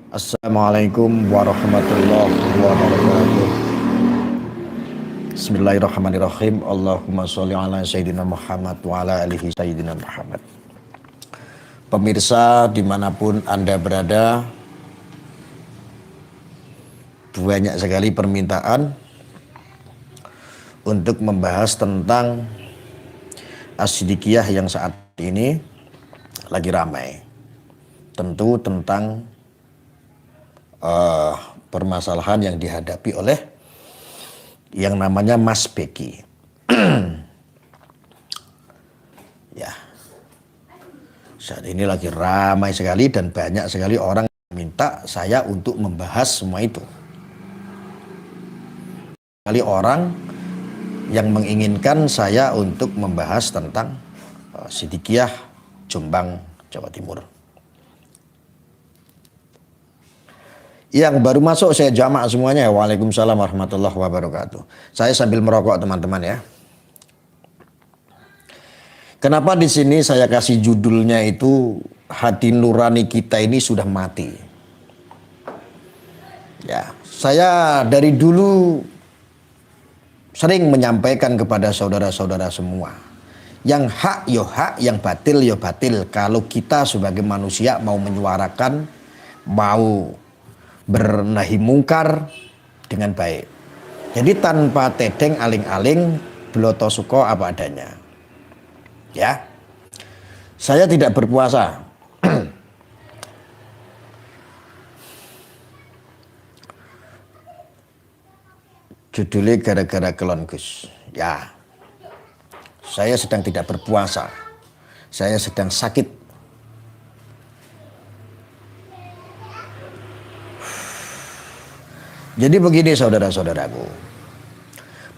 Assalamualaikum warahmatullahi wabarakatuh. Bismillahirrahmanirrahim. Allahumma sholli ala Sayyidina Muhammad wa ala alihi Sayyidina Muhammad. Pemirsa dimanapun Anda berada, banyak sekali permintaan untuk membahas tentang As-Siddiqiyah yang saat ini lagi ramai. Tentu tentang permasalahan yang dihadapi oleh yang namanya Mas Beki. Ya, saat ini lagi ramai sekali dan banyak sekali orang minta saya untuk membahas semua itu. Kali orang yang menginginkan saya untuk membahas tentang Siddiqiyah Jombang, Jawa Timur. Yang baru masuk saya jamak semuanya. Waalaikumsalam warahmatullahi wabarakatuh. Saya sambil merokok teman-teman ya. Kenapa di sini saya kasih judulnya itu hati nurani kita ini sudah mati. Ya, saya dari dulu sering menyampaikan kepada saudara-saudara semua. Yang hak yo hak, yang batil yo batil. Kalau kita sebagai manusia mau menyuarakan, mau bernahi mungkar dengan baik. Jadi tanpa tedeng aling-aling, beloto suko apa adanya. Ya. Saya tidak berpuasa. Judulnya gara-gara kelon Gus. Ya. Saya sedang tidak berpuasa. Saya sedang sakit. Jadi begini saudara-saudaraku,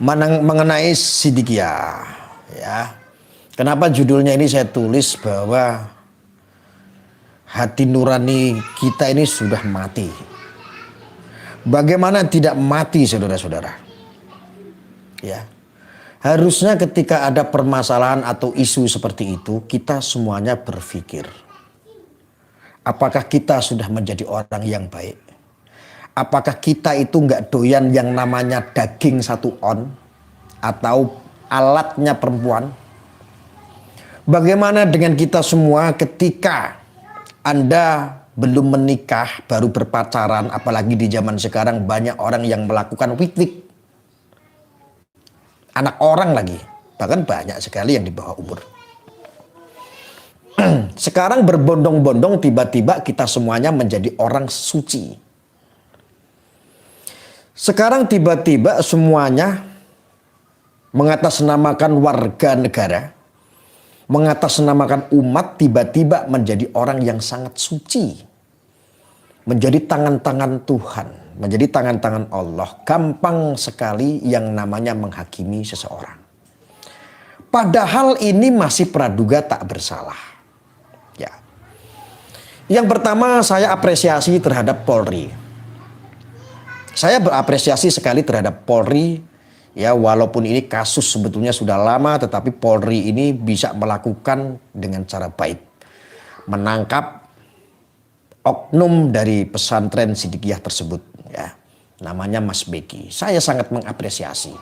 mengenai Siddiqiyah, ya. Kenapa judulnya ini saya tulis bahwa hati nurani kita ini sudah mati. Bagaimana tidak mati saudara-saudara? Ya, harusnya ketika ada permasalahan atau isu seperti itu, kita semuanya berpikir, apakah kita sudah menjadi orang yang baik? Apakah kita itu nggak doyan yang namanya daging 1 on atau alatnya perempuan? Bagaimana dengan kita semua ketika Anda belum menikah, baru berpacaran, apalagi di zaman sekarang banyak orang yang melakukan wik-wik. Anak orang lagi, bahkan banyak sekali yang di bawah umur. Sekarang berbondong-bondong tiba-tiba kita semuanya menjadi orang suci. Sekarang tiba-tiba semuanya mengatasnamakan warga negara, mengatasnamakan umat, tiba-tiba menjadi orang yang sangat suci. Menjadi tangan-tangan Tuhan, menjadi tangan-tangan Allah. Gampang sekali yang namanya menghakimi seseorang. Padahal ini masih praduga tak bersalah. Ya. Yang pertama saya apresiasi terhadap Polri. Saya berapresiasi sekali terhadap Polri, ya walaupun ini kasus sebetulnya sudah lama, tetapi Polri ini bisa melakukan dengan cara baik. Menangkap oknum dari pesantren Siddiqiyah tersebut, ya namanya Mas Beki. Saya sangat mengapresiasi.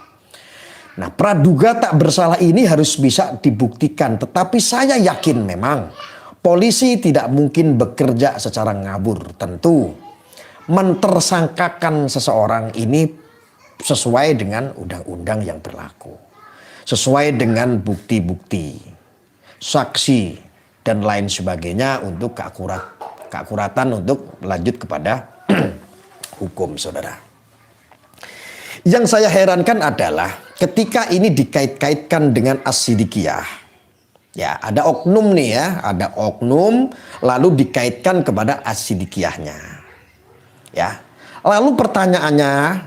Nah, praduga tak bersalah ini harus bisa dibuktikan, tetapi saya yakin memang polisi tidak mungkin bekerja secara ngabur, tentu mentersangkakan seseorang ini sesuai dengan undang-undang yang berlaku. Sesuai dengan bukti-bukti, saksi, dan lain sebagainya untuk keakuratan untuk lanjut kepada hukum, saudara. Yang saya herankan adalah ketika ini dikait-kaitkan dengan As-Siddiqiyah. Ya, ada oknum nih ya, ada oknum lalu dikaitkan kepada As-Siddiqiyahnya. Ya, lalu pertanyaannya,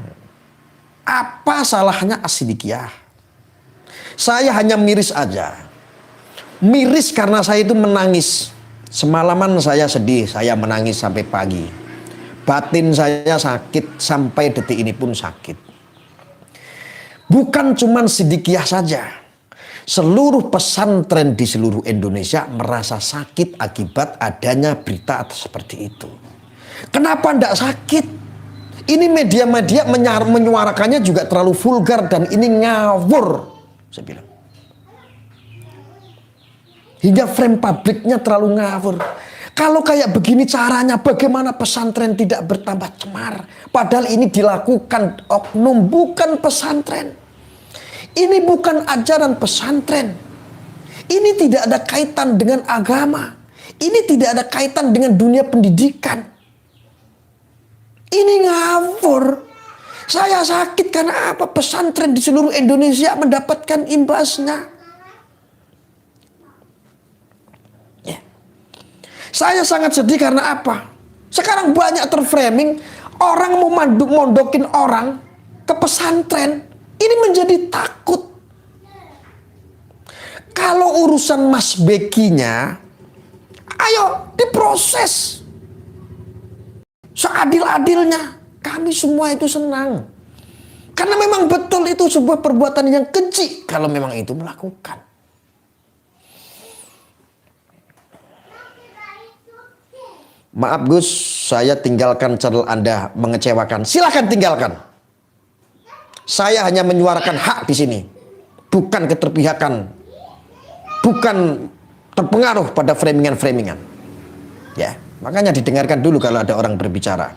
apa salahnya As-Siddiqiyah? Saya hanya miris aja. Miris karena saya itu menangis. Semalaman saya sedih, saya menangis sampai pagi. Batin saya sakit, sampai detik ini pun sakit. Bukan cuma Siddiqiyah saja. Seluruh pesantren di seluruh Indonesia merasa sakit akibat adanya berita seperti itu. Kenapa tidak sakit? Ini media-media menyuarakannya juga terlalu vulgar dan ini ngawur. Saya bilang. Hingga frame publiknya terlalu ngawur. Kalau kayak begini caranya, bagaimana pesantren tidak bertambah cemar? Padahal ini dilakukan oknum, bukan pesantren. Ini bukan ajaran pesantren. Ini tidak ada kaitan dengan agama. Ini tidak ada kaitan dengan dunia pendidikan. Ini ngawur. Saya sakit karena apa? Pesantren di seluruh Indonesia mendapatkan imbasnya. Saya sangat sedih karena apa? Sekarang banyak terframing orang mau mondokin orang ke pesantren. Ini menjadi takut. Kalau urusan Mas Bekinya, ayo diproses seadil-adilnya. Kami semua itu senang. Karena memang betul itu sebuah perbuatan yang keji kalau memang itu melakukan. Maaf Gus, saya tinggalkan channel Anda mengecewakan. Silakan tinggalkan. Saya hanya menyuarakan hak di sini, bukan keterpihakan, bukan terpengaruh pada framingan-framingan. Ya, makanya didengarkan dulu kalau ada orang berbicara.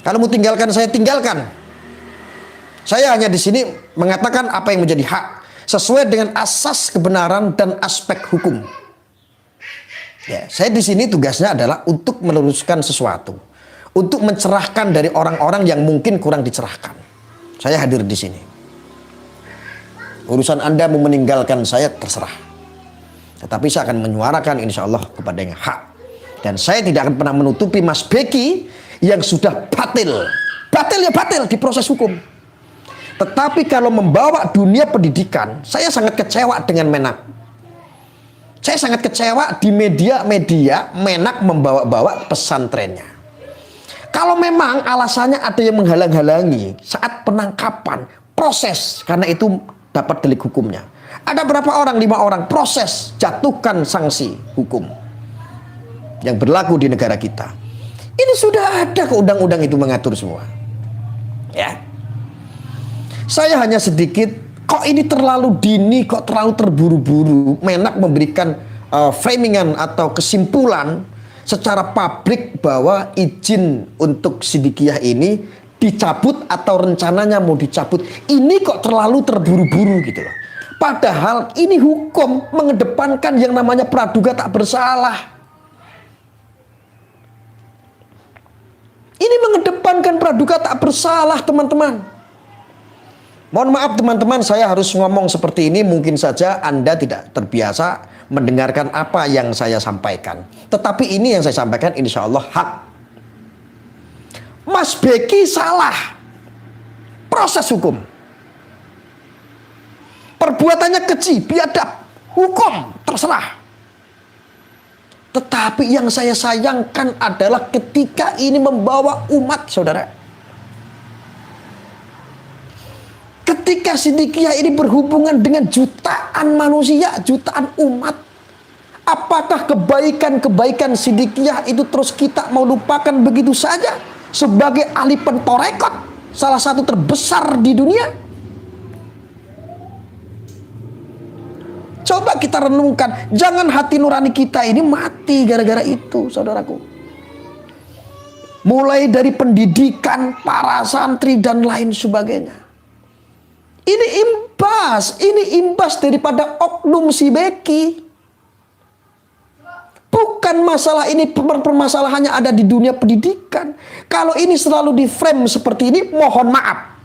Kalau mau tinggalkan, saya tinggalkan. Saya hanya di sini mengatakan apa yang menjadi hak sesuai dengan asas kebenaran dan aspek hukum. Ya, saya di sini tugasnya adalah untuk meluruskan sesuatu, untuk mencerahkan dari orang-orang yang mungkin kurang dicerahkan. Saya hadir di sini. Urusan Anda mau meninggalkan saya terserah. Tetapi saya akan menyuarakan insya Allah kepada yang hak. Dan saya tidak akan pernah menutupi Mas Beki yang sudah batil. Batil ya batil di proses hukum. Tetapi kalau membawa dunia pendidikan, saya sangat kecewa dengan Menak. Saya sangat kecewa di media-media Menak membawa-bawa pesantrennya. Kalau memang alasannya ada yang menghalang-halangi saat penangkapan, proses, karena itu dapat delik hukumnya. Ada berapa orang? 5 orang. Proses, jatuhkan sanksi hukum yang berlaku di negara kita. Ini sudah ada ke undang-undang itu mengatur semua. Ya. Saya hanya sedikit, kok ini terlalu dini, kok terlalu terburu-buru. Menak memberikan framingan atau kesimpulan secara publik bahwa izin untuk sidikiyah ini dicabut atau rencananya mau dicabut. Ini kok terlalu terburu-buru gitu loh. Padahal ini hukum mengedepankan yang namanya praduga tak bersalah. Ini mengedepankan praduga tak bersalah, teman-teman. Mohon maaf teman-teman, saya harus ngomong seperti ini. Mungkin saja Anda tidak terbiasa mendengarkan apa yang saya sampaikan. Tetapi ini yang saya sampaikan insya Allah hak. Mas Beki salah. Proses hukum. Perbuatannya keji, biadab, hukum, terserah. Tetapi yang saya sayangkan adalah ketika ini membawa umat, saudara. Ketika sidikiyah ini berhubungan dengan jutaan manusia, jutaan umat. Apakah kebaikan-kebaikan sidikiyah itu terus kita mau lupakan begitu saja? Sebagai ahli pentorekot, salah satu terbesar di dunia. Coba kita renungkan, jangan hati nurani kita ini mati gara-gara itu, saudaraku. Mulai dari pendidikan, para santri dan lain sebagainya. Ini imbas daripada oknum si Beki. Bukan masalah ini, permasalahannya ada di dunia pendidikan. Kalau ini selalu di frame seperti ini, mohon maaf.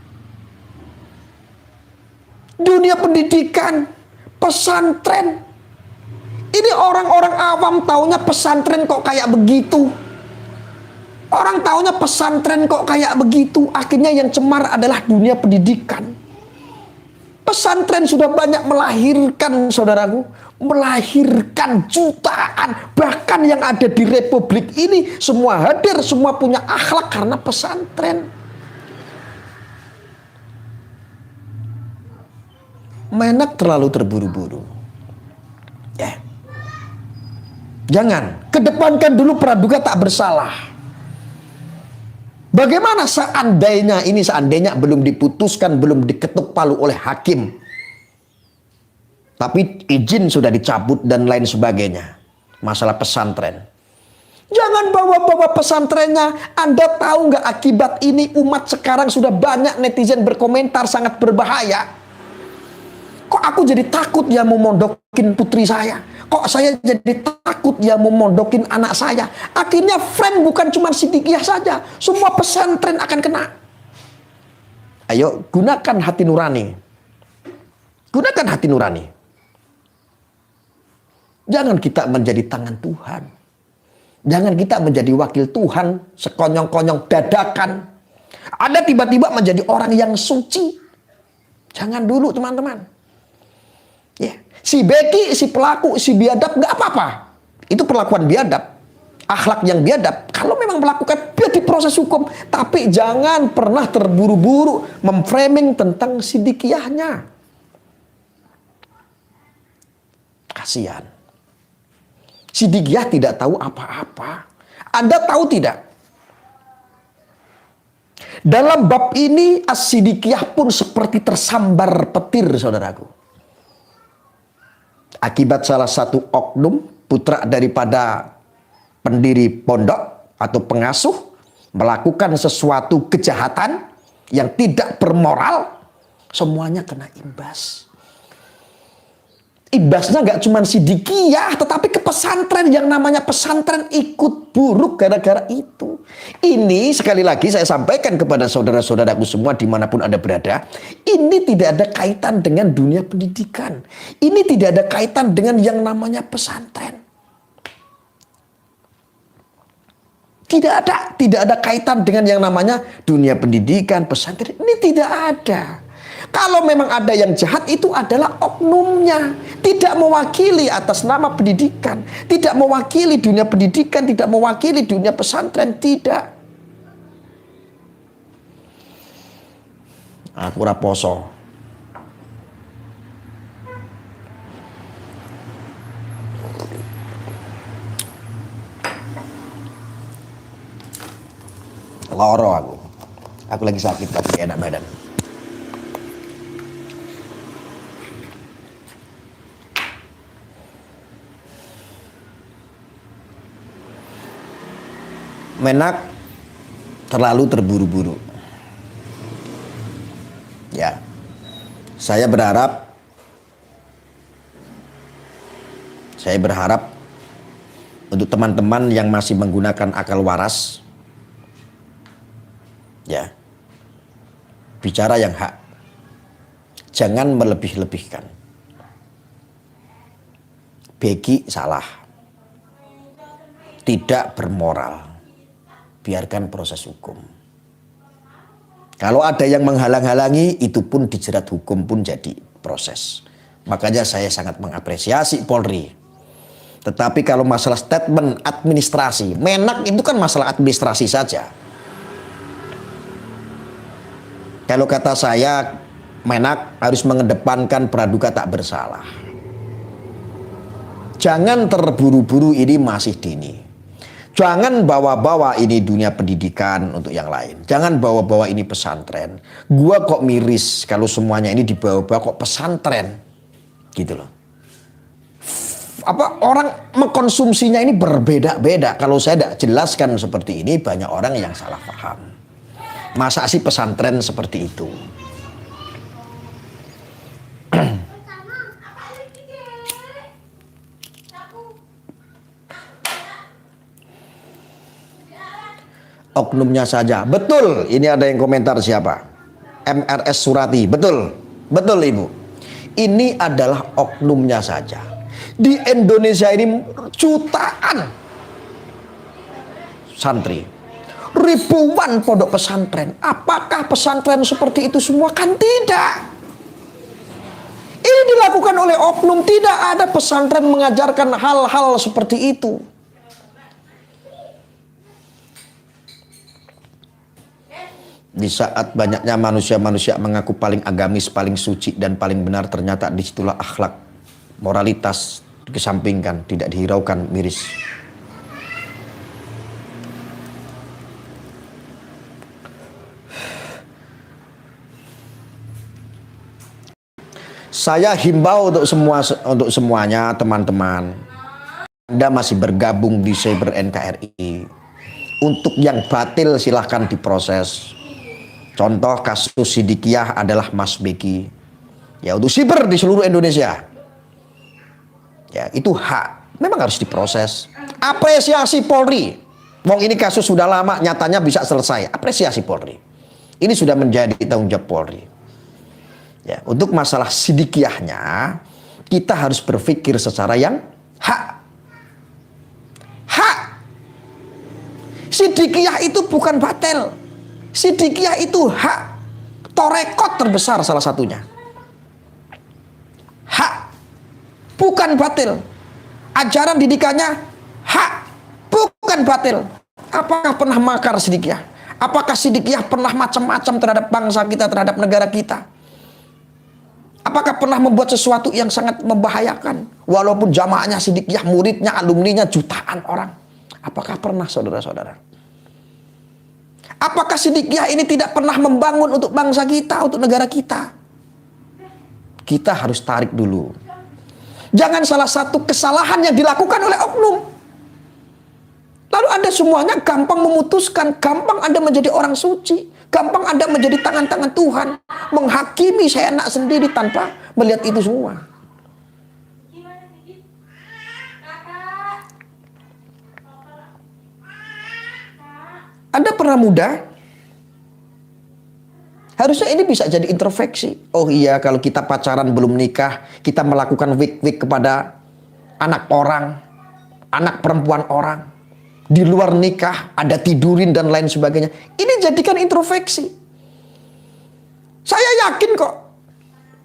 Dunia pendidikan, pesantren. Ini orang-orang awam taunya pesantren kok kayak begitu. Orang taunya pesantren kok kayak begitu. Akhirnya yang cemar adalah dunia pendidikan. Pesantren sudah banyak melahirkan, saudaraku, melahirkan jutaan, bahkan yang ada di republik ini semua hadir, semua punya akhlak karena pesantren. Menak terlalu terburu-buru. Ya. Jangan, kedepankan dulu praduga tak bersalah. Bagaimana seandainya belum diputuskan, belum diketuk palu oleh hakim, tapi izin sudah dicabut dan lain sebagainya. Masalah pesantren. Jangan bawa-bawa pesantrennya. Anda tahu nggak akibat ini umat sekarang sudah banyak netizen berkomentar sangat berbahaya. Kok aku jadi takut ya mau mondokin putri saya? Kok saya jadi takut ya mau mondokin anak saya? Akhirnya friend bukan cuma Siddiqiyah saja. Semua pesantren akan kena. Ayo gunakan hati nurani. Gunakan hati nurani. Jangan kita menjadi tangan Tuhan. Jangan kita menjadi wakil Tuhan sekonyong-konyong dadakan. Ada tiba-tiba menjadi orang yang suci. Jangan dulu teman-teman. Ya. Si Beki, si pelaku, si biadab nggak apa-apa. Itu perlakuan biadab. Akhlak yang biadab. Kalau memang melakukan biar diproses hukum. Tapi jangan pernah terburu-buru memframing tentang Siddiqiyahnya. Kasihan. Siddiqiyah tidak tahu apa-apa. Anda tahu tidak? Dalam bab ini As-Siddiqiyah pun seperti tersambar petir, saudaraku. Akibat salah satu oknum putra daripada pendiri pondok atau pengasuh melakukan sesuatu kejahatan yang tidak bermoral, semuanya kena imbas. Imbasnya nggak cuma Siddiqiyah, tetapi ke pesantren. Yang namanya pesantren ikut buruk gara-gara itu. Ini sekali lagi saya sampaikan kepada saudara-saudaraku semua dimanapun Anda berada. Ini tidak ada kaitan dengan dunia pendidikan. Ini tidak ada kaitan dengan yang namanya pesantren. Tidak ada kaitan dengan yang namanya dunia pendidikan, pesantren. Ini tidak ada. Kalau memang ada yang jahat, itu adalah oknumnya. Tidak mewakili atas nama pendidikan. Tidak mewakili dunia pendidikan. Tidak mewakili dunia pesantren. Tidak. Aku raposo. Loro aku. Aku lagi sakit, lagi enak badan. Menak terlalu terburu-buru. Ya, saya berharap untuk teman-teman yang masih menggunakan akal waras, ya, bicara yang hak, jangan melebih-lebihkan. Beki salah, tidak bermoral. Biarkan proses hukum. Kalau ada yang menghalang-halangi, itu pun dijerat hukum pun jadi proses. Makanya saya sangat mengapresiasi Polri. Tetapi kalau masalah statement administrasi, Menak itu kan masalah administrasi saja. Kalau kata saya, Menak harus mengedepankan praduga tak bersalah. Jangan terburu-buru, ini masih dini. Jangan bawa-bawa ini dunia pendidikan untuk yang lain. Jangan bawa-bawa ini pesantren. Gua kok miris kalau semuanya ini dibawa-bawa kok pesantren. Gitu loh. Apa orang mengkonsumsinya ini berbeda-beda. Kalau saya tidak jelaskan seperti ini, banyak orang yang salah paham. Masa sih pesantren seperti itu? Oknumnya saja. Betul, ini ada yang komentar siapa? MRS Surati. Betul, betul Ibu. Ini adalah oknumnya saja. Di Indonesia ini jutaan santri, ribuan pondok pesantren. Apakah pesantren seperti itu semua? Kan tidak. Ini dilakukan oleh oknum. Tidak ada pesantren mengajarkan hal-hal seperti itu. Di saat banyaknya manusia-manusia mengaku paling agamis, paling suci, dan paling benar, ternyata disitulah akhlak, moralitas dikesampingkan, tidak dihiraukan, miris. Saya himbau untuk semuanya teman-teman. Anda masih bergabung di Cyber NKRI. Untuk yang batil silahkan diproses. Contoh kasus Sidikiyah adalah Mas Beki. Ya, untuk siber di seluruh Indonesia. Ya, itu hak. Memang harus diproses. Apresiasi Polri. Wong ini kasus sudah lama, nyatanya bisa selesai. Apresiasi Polri. Ini sudah menjadi tanggung jawab Polri. Ya, untuk masalah Sidikiyahnya, kita harus berpikir secara yang hak. Hak. Sidikiyah itu bukan batil. Sidikiyah itu hak. Torekot terbesar salah satunya. Hak. Bukan batil. Ajaran didikannya hak. Bukan batil. Apakah pernah makar Sidikiyah? Apakah Sidikiyah pernah macam-macam terhadap bangsa kita, terhadap negara kita? Apakah pernah membuat sesuatu yang sangat membahayakan? Walaupun jamaahnya Sidikiyah, muridnya, alumninya jutaan orang. Apakah pernah, saudara-saudara? Apakah Sidikiyah ini tidak pernah membangun untuk bangsa kita, untuk negara kita? Kita harus tarik dulu. Jangan salah satu kesalahan yang dilakukan oleh oknum. Lalu Anda semuanya gampang memutuskan, gampang Anda menjadi orang suci, gampang Anda menjadi tangan-tangan Tuhan, menghakimi seenak sendiri tanpa melihat itu semua. Anda pernah muda? Harusnya ini bisa jadi introspeksi. Oh iya, kalau kita pacaran belum nikah, kita melakukan wik-wik kepada anak orang, anak perempuan orang. Di luar nikah, ada tidurin dan lain sebagainya. Ini jadikan introspeksi. Saya yakin kok.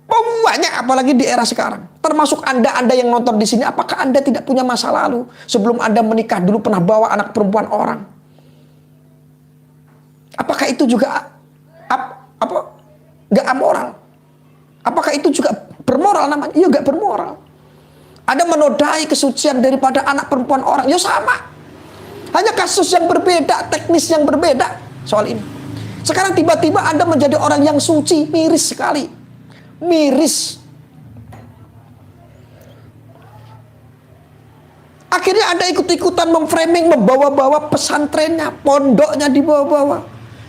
Banyak apalagi di era sekarang. Termasuk Anda yang nonton di sini. Apakah Anda tidak punya masa lalu? Sebelum Anda menikah dulu pernah bawa anak perempuan orang. Apakah itu juga nggak amoral? Apakah itu juga bermoral namanya? Ya nggak bermoral. Ada menodai kesucian daripada anak perempuan orang. Ya sama. Hanya kasus yang berbeda, teknis yang berbeda soal ini. Sekarang tiba-tiba Anda menjadi orang yang suci, miris sekali. Miris. Akhirnya Anda ikut-ikutan memframing, membawa-bawa pesantrennya, pondoknya dibawa-bawa.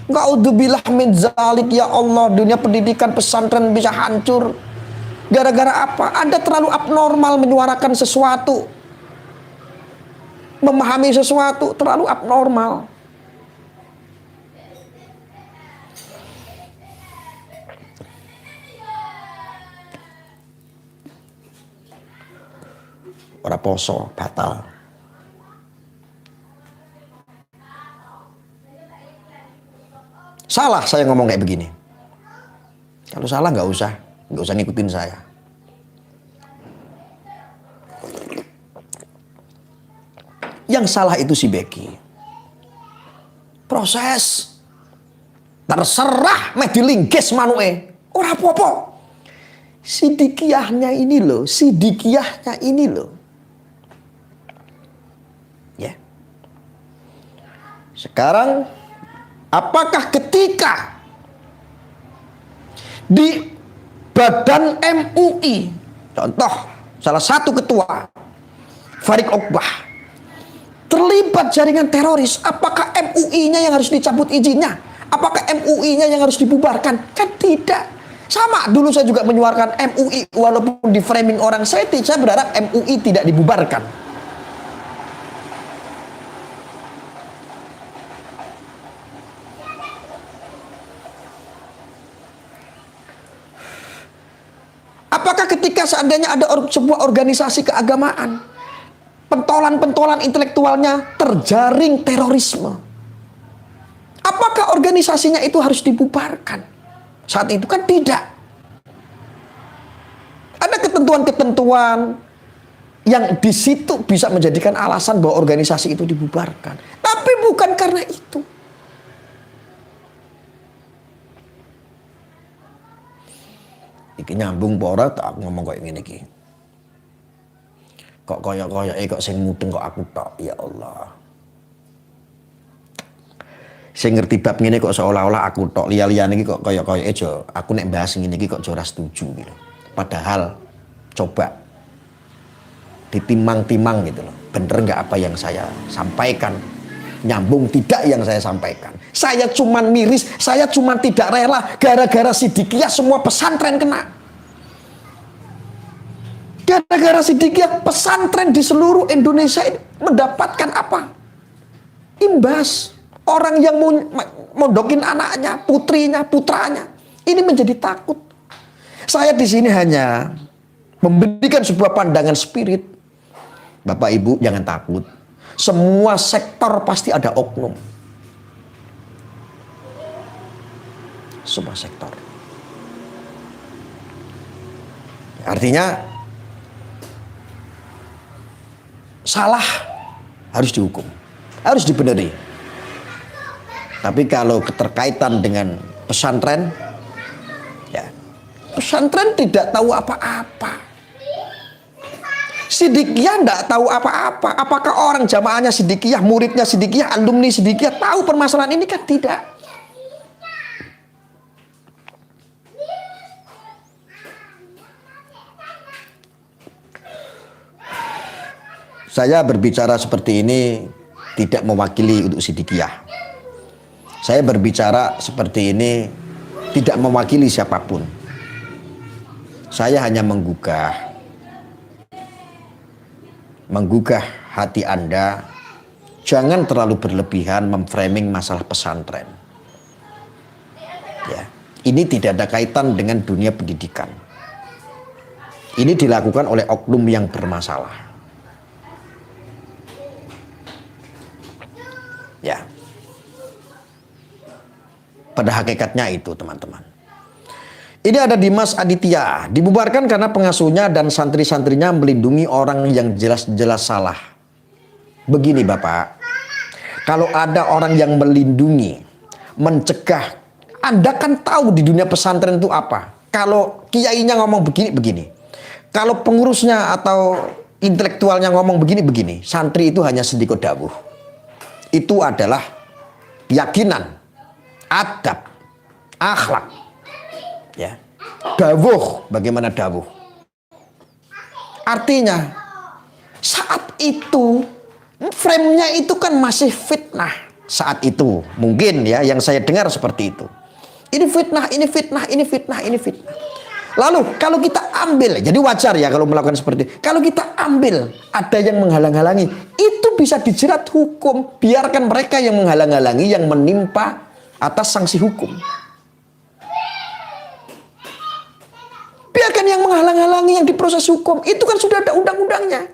Na'udzubillah min zalik, ya Allah, dunia pendidikan pesantren bisa hancur. Gara-gara apa? Anda terlalu abnormal menyuarakan sesuatu. Memahami sesuatu terlalu abnormal. Ora poso batal. Salah saya ngomong kayak begini. Kalau salah nggak usah ngikutin saya. Yang salah itu si Beki. Proses. Terserah meh dilingkis manuke. Ora apa-apa. Sidikiyahnya ini loh. Ya. Sekarang apakah ketika di badan MUI, contoh salah satu ketua Farid Okbah terlibat jaringan teroris, apakah MUI-nya yang harus dicabut izinnya? Apakah MUI-nya yang harus dibubarkan? Kan tidak. Sama, dulu saya juga menyuarakan MUI, walaupun di framing orang saya berharap MUI tidak dibubarkan. Apakah ketika seandainya ada sebuah organisasi keagamaan, pentolan-pentolan intelektualnya terjaring terorisme, apakah organisasinya itu harus dibubarkan? Saat itu kan tidak. Ada ketentuan-ketentuan yang di situ bisa menjadikan alasan bahwa organisasi itu dibubarkan. Tapi bukan karena itu. Iki nyambung pora tak aku ngomong kayak gini iki. Kok koyok-koyok kok sing mudeng kok aku tok, ya Allah. Sing ngerti bab ngene kok seolah-olah aku tok, liya-liyane iki kok koyok-koyoke aja aku nek bahas ngene iki kok ora setuju gitu. Padahal coba ditimang-timang gitu loh. Bener nggak apa yang saya sampaikan? Nyambung tidak yang saya sampaikan? Saya cuman miris, saya cuman tidak rela gara-gara Sidikiyah semua pesantren kena. Gara-gara Sidikiyah pesantren di seluruh Indonesia ini mendapatkan apa? Imbas. Orang yang mau mondokin anaknya, putrinya, putranya, ini menjadi takut. Saya di sini hanya memberikan sebuah pandangan spirit. Bapak Ibu jangan takut. Semua sektor pasti ada oknum. Semua sektor. Artinya salah harus dihukum, harus dibenerin. Tapi kalau keterkaitan dengan pesantren, ya pesantren tidak tahu apa-apa. Sidikiyah tidak tahu apa-apa. Apakah orang jamaahnya Sidikiyah, muridnya Sidikiyah, alumni Sidikiyah tahu permasalahan ini? Kan tidak. Saya berbicara seperti ini tidak mewakili untuk Sidikiyah. Saya berbicara seperti ini tidak mewakili siapapun. Saya hanya menggugah hati Anda. Jangan terlalu berlebihan memframing masalah pesantren. Ya, ini tidak ada kaitan dengan dunia pendidikan. Ini dilakukan oleh oknum yang bermasalah. Ya. Pada hakikatnya itu teman-teman. Ini ada Dimas Aditya. Dibubarkan karena pengasuhnya dan santri-santrinya melindungi orang yang jelas-jelas salah. Begini Bapak. Kalau ada orang yang melindungi, mencegah. Anda kan tahu di dunia pesantren itu apa. Kalau kiainya ngomong begini-begini. Kalau pengurusnya atau intelektualnya ngomong begini-begini. Santri itu hanya sedikit dawuh. Itu adalah keyakinan. Adab, akhlak, ya, dawuh, bagaimana dawuh? Artinya saat itu frame-nya itu kan masih fitnah saat itu, mungkin ya yang saya dengar seperti itu. Ini fitnah, ini fitnah, ini fitnah, ini fitnah. Lalu kalau kita ambil, jadi wajar ya kalau melakukan seperti itu. Kalau kita ambil ada yang menghalang-halangi, itu bisa dijerat hukum. Biarkan mereka yang menghalang-halangi yang menimpa atas sanksi hukum. Biarkan yang menghalang-halangi yang diproses hukum. Itu kan sudah ada undang-undangnya.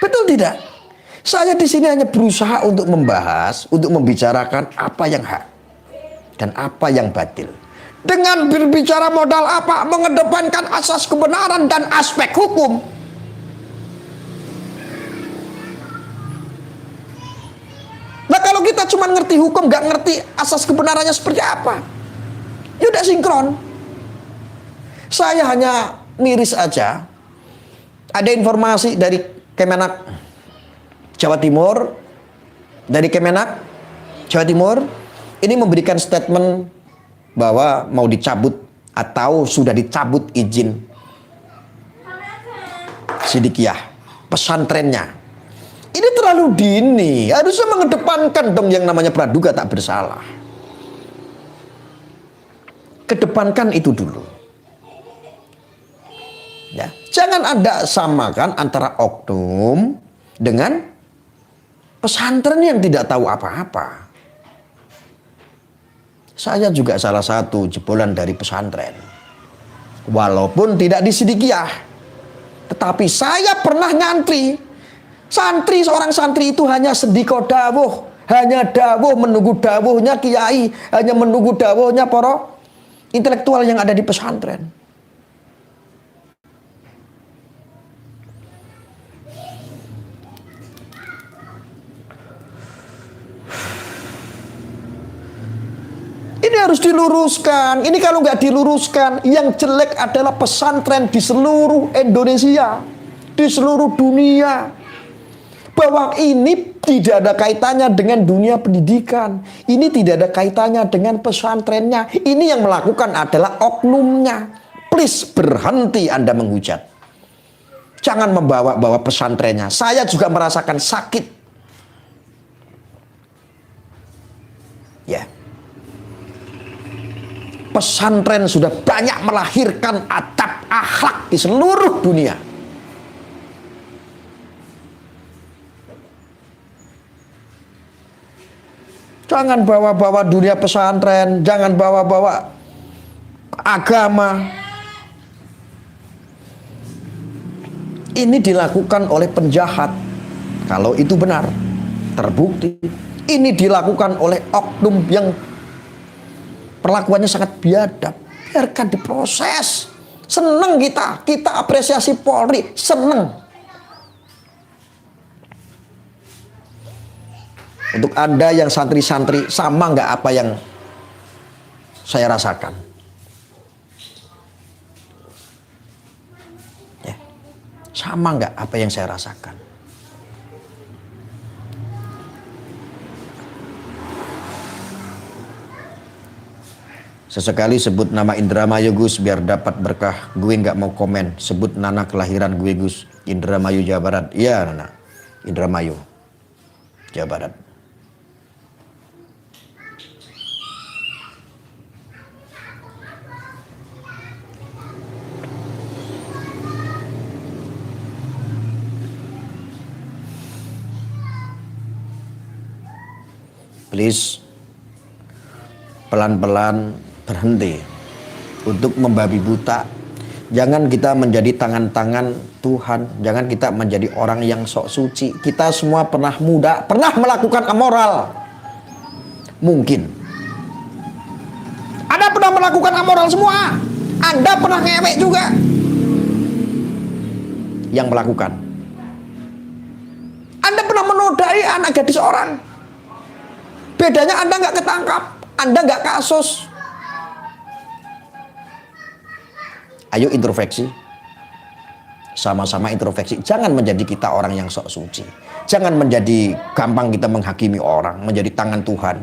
Betul tidak? Saya di sini hanya berusaha untuk membahas, untuk membicarakan apa yang hak dan apa yang batil. Dengan berbicara modal apa? Mengedepankan asas kebenaran dan aspek hukum. Nah kalau kita cuma ngerti hukum, nggak ngerti asas kebenarannya seperti apa, ya udah sinkron. Saya hanya miris aja. Ada informasi dari Kemenak Jawa Timur, dari Kemenak Jawa Timur, ini memberikan statement bahwa mau dicabut atau sudah dicabut izin Sidikiyah, pesantrennya. Ini terlalu dini, harusnya mengedepankan dong yang namanya praduga tak bersalah. Kedepankan itu dulu. Ya, jangan Anda samakan antara oknum dengan pesantren yang tidak tahu apa-apa. Saya juga salah satu jebolan dari pesantren. Walaupun tidak di Sidikiyah, tetapi saya pernah ngantri. Santri, seorang santri itu hanya sediko dawuh, hanya dawuh, menunggu dawuhnya kiai, hanya menunggu dawuhnya para intelektual yang ada di pesantren. Ini harus diluruskan. Ini kalau nggak diluruskan, yang jelek adalah pesantren di seluruh Indonesia, di seluruh dunia. bahwa ini tidak ada kaitannya dengan dunia pendidikan. Ini tidak ada kaitannya dengan pesantrennya. Ini yang melakukan adalah oknumnya. Please berhenti Anda menghujat. Jangan membawa-bawa pesantrennya. Saya juga merasakan sakit. Ya. Pesantren sudah banyak melahirkan adab akhlak di seluruh dunia. Jangan bawa-bawa dunia pesantren, jangan bawa-bawa agama. Ini dilakukan oleh penjahat. Kalau itu benar, terbukti. Ini dilakukan oleh oknum yang perlakuannya sangat biadab. Biarkan diproses. Senang kita apresiasi Polri, senang. Untuk Anda yang santri-santri, sama nggak apa yang saya rasakan? Ya. Sama nggak apa yang saya rasakan? Sesekali sebut nama Indramayu Gus biar dapat berkah. Gue nggak mau komen. Sebut Nana kelahiran gue Gus. Indramayu Jawa Barat. Iya Nana. Indramayu Jawa Barat. Please pelan-pelan berhenti untuk membabi buta. Jangan kita menjadi tangan-tangan Tuhan. Jangan kita menjadi orang yang sok suci. Kita semua pernah muda, pernah melakukan amoral. Mungkin Anda pernah melakukan amoral semua. Anda pernah ngewek juga. Yang melakukan. Anda pernah menodai anak gadis orang. Bedanya Anda nggak ketangkap, Anda nggak kasus. Ayo introspeksi, sama-sama introspeksi. Jangan menjadi kita orang yang sok suci. Jangan menjadi gampang kita menghakimi orang, menjadi tangan Tuhan.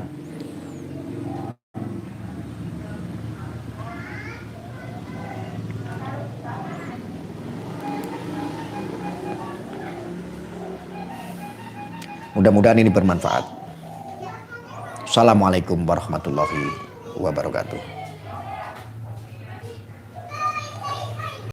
Mudah-mudahan ini bermanfaat. Assalamualaikum warahmatullahi wabarakatuh.